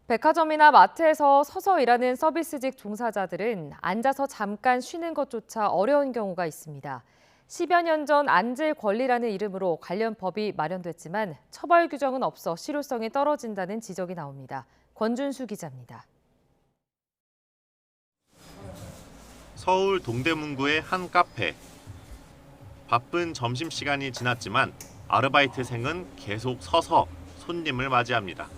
백화점이나 마트에서 서서 일하는 서비스직 종사자들은 앉아서 잠깐 쉬는 것조차 어려운 경우가 있습니다. 10여 년 전 앉을 권리라는 이름으로 관련 법이 마련됐지만 처벌 규정은 없어 실효성이 떨어진다는 지적이 나옵니다. 권준수 기자입니다. 서울 동대문구의 한 카페. 바쁜 점심시간이 지났지만 아르바이트생은 계속 서서 손님을 맞이합니다.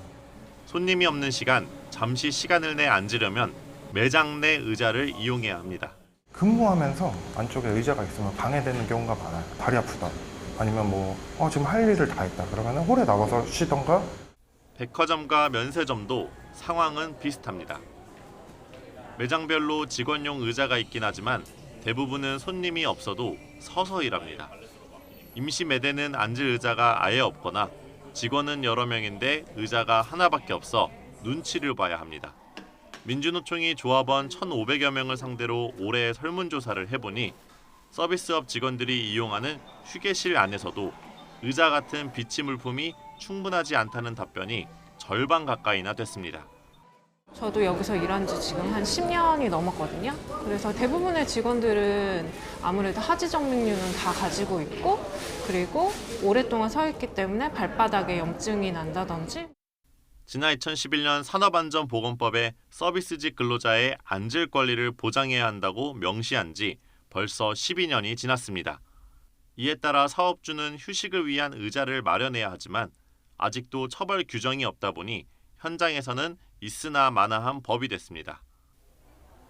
손님이 없는 시간, 잠시 시간을 내 앉으려면 매장 내 의자를 이용해야 합니다. 근무하면서 안쪽에 의자가 있으면 방해되는 경우가 많아요. 다리 아프다. 아니면 지금 할 일을 다 했다. 그러면 홀에 나가서 쉬던가. 백화점과 면세점도 상황은 비슷합니다. 매장별로 직원용 의자가 있긴 하지만 대부분은 손님이 없어도 서서 일합니다. 임시 매대는 앉을 의자가 아예 없거나 직원은 여러 명인데 의자가 하나밖에 없어 눈치를 봐야 합니다. 민주노총이 조합원 1,500여 명을 상대로 올해 설문조사를 해보니 서비스업 직원들이 이용하는 휴게실 안에서도 의자 같은 비치 물품이 충분하지 않다는 답변이 절반 가까이나 됐습니다. 저도 여기서 일한 지 지금 한 10년이 넘었거든요. 그래서 대부분의 직원들은 아무래도 하지정맥류는 다 가지고 있고, 그리고 오랫동안 서 있기 때문에 발바닥에 염증이 난다든지. 지난 2011년 산업안전보건법에 서비스직 근로자의 앉을 권리를 보장해야 한다고 명시한 지 벌써 12년이 지났습니다. 이에 따라 사업주는 휴식을 위한 의자를 마련해야 하지만 아직도 처벌 규정이 없다 보니 현장에서는 있으나 마나한 법이 됐습니다.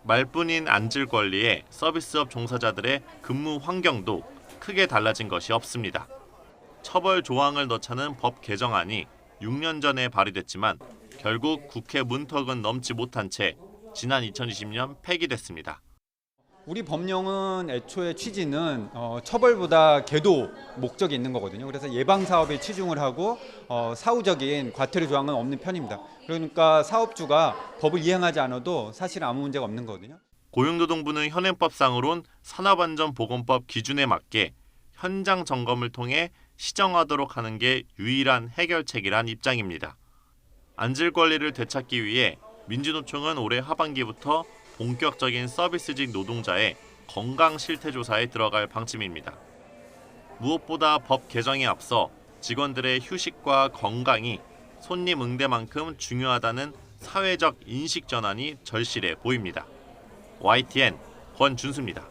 말뿐인 앉을 권리에 서비스업 종사자들의 근무 환경도 크게 달라진 것이 없습니다. 처벌 조항을 넣자는 법 개정안이 6년 전에 발의됐지만 결국 국회 문턱은 넘지 못한 채 지난 2020년 폐기됐습니다. 우리 법령은 애초에 취지는 처벌보다 계도 목적이 있는 거거든요. 그래서 예방 사업에 치중을 하고 사후적인 과태료 조항은 없는 편입니다. 그러니까 사업주가 법을 이행하지 않아도 사실 아무 문제가 없는 거거든요. 고용노동부는 현행법상으론 산업안전보건법 기준에 맞게 현장 점검을 통해 시정하도록 하는 게 유일한 해결책이란 입장입니다. 앉을 권리를 되찾기 위해 민주노총은 올해 하반기부터 본격적인 서비스직 노동자의 건강 실태 조사에 들어갈 방침입니다. 무엇보다 법 개정에 앞서 직원들의 휴식과 건강이 손님 응대만큼 중요하다는 사회적 인식 전환이 절실해 보입니다. YTN 권준수입니다.